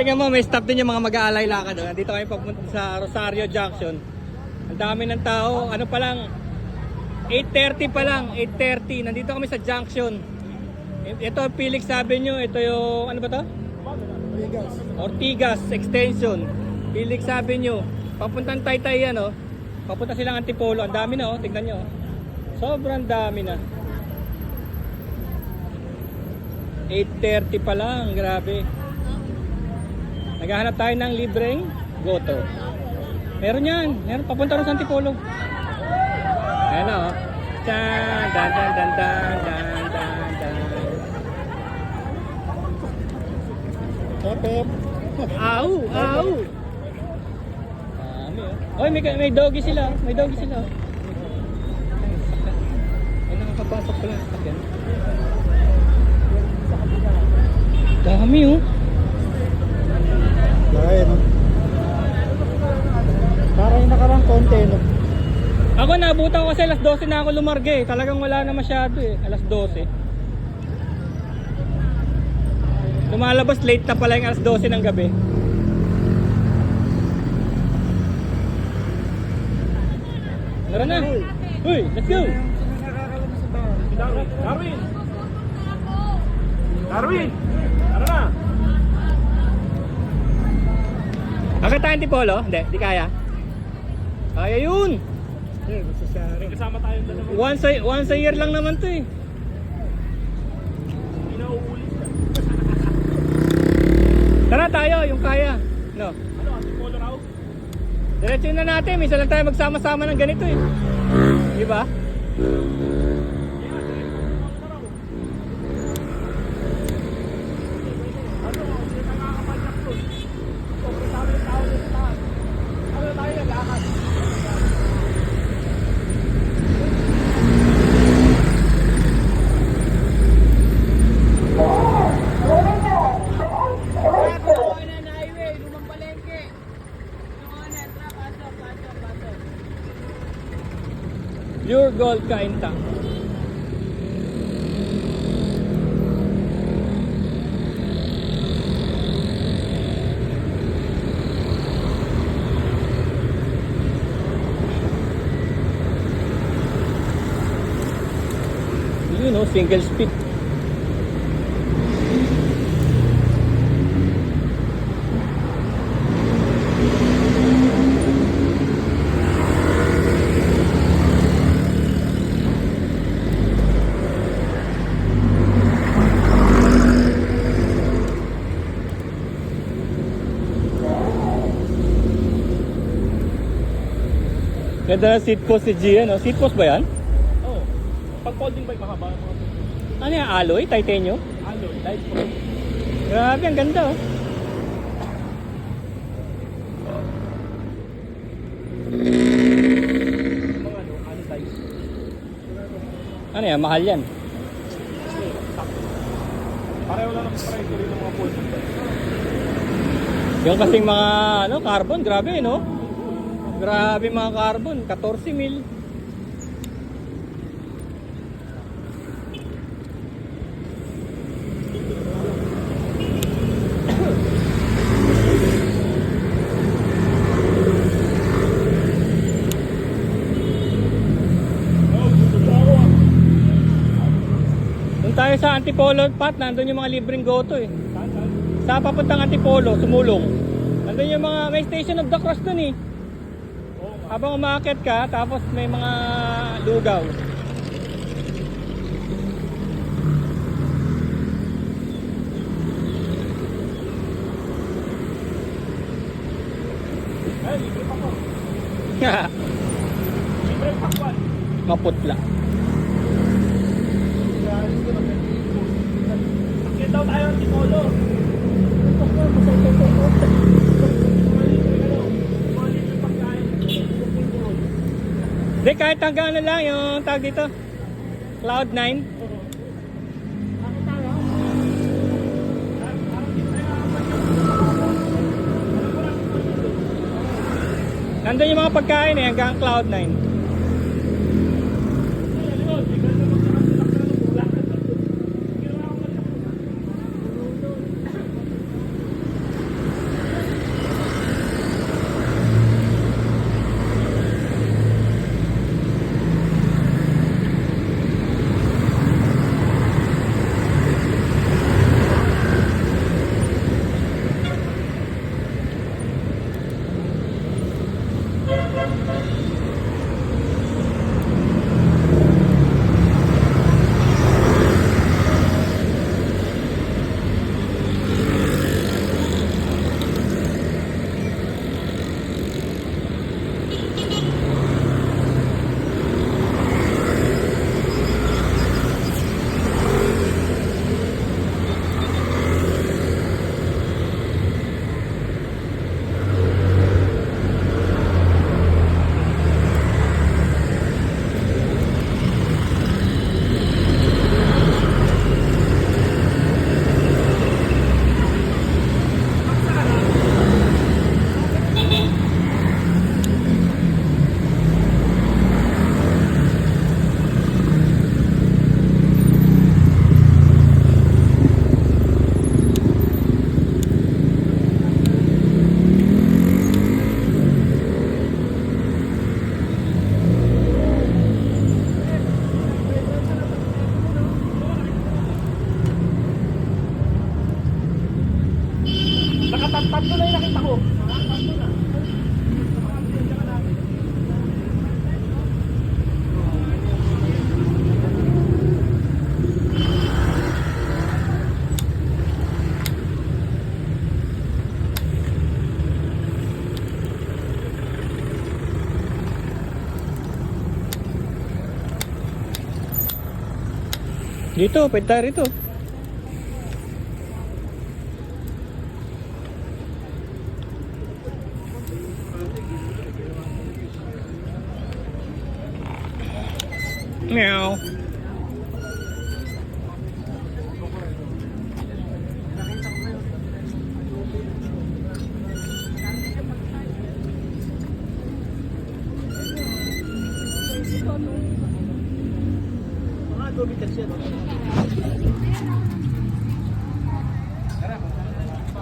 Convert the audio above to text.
Tingnan mo, may stop din yung mga mag-aalay lakad doon. Nandito kami papunta sa Rosario Junction. Ang dami ng tao. Ano pa lang, 8:30 pa lang, 8:30. Nandito kami sa junction. Ito Felix Avenue, ito yung, ano ba to? Ortigas Extension. Felix Avenue. Papuntang Taytay yan, oh. Papunta silang Antipolo. Ang dami na, oh. Tignan nyo, oh. Sobrang dami na. 8:30 pa lang, grabe. Naghahanap tayo ng libreng goto. Meron yan. Meron. Papunta rin sa Antipolo. Ayan na, oh. Dan, dan, dan, dan, dan, dan, dan, dan. Totep. Au, au. Dami, oh. Oy, may doggy sila. May doggy sila. Ay, nakakapasok pala sa sakyan. Dami, oh. Laki, no? Parang nakarang konti, no? Ako nabutan ko kasi alas 12 na ako lumarga eh. Talagang wala na masyado eh. Alas 12. Lumalabas late na pala yung alas 12 ng gabi. Tara na. Uy, let's go. Darwin! Darwin! Tara na! Akit tayo Antipolo? Hindi, di kaya. Kaya yun. Kasama tayong dalawa. Once a year lang naman to eh. Inauulit ka. Tara tayo, yung kaya. No. Ano, Antipolo raw? Diretso na natin, minsan lang tayo magsama-sama ng ganito eh. Di ba? Pure gold kainta. Yun know, single speed. Ganda na seat post si Gian, no? Seat post ba yan? Oo. Pag folding bike, mahaba ang mga Ano yan? Alloy? Titanium? alloy, light po. Grabe, ang ganda, oh. Mga ano size. Ano yan? Mahal yan. Pareho lang ang price rin ng mga folding bike. Yung kasing mga ano, carbon, grabe, no? Grabe mga carbon, 14 mil. Doon tayo sa Antipolo Pat, nandun yung mga libreng goto eh. Sa papuntang Antipolo, sumulong. Nandun yung mga, may Station of the Cross dun eh. Habang umaakit ka, tapos may mga lugaw. Ay, libre pa ko. Libre pa ko. Maputla. Akit daw tayo ang Antipolo. Hindi, kahit hanggang ano lang yung tag dito. Cloud9. Nandun yung mga pagkain eh, hanggang Cloud9. tatlo na yung nakita ko. Dito, pwede tayo rito. Meow. Mga 2 meters yan.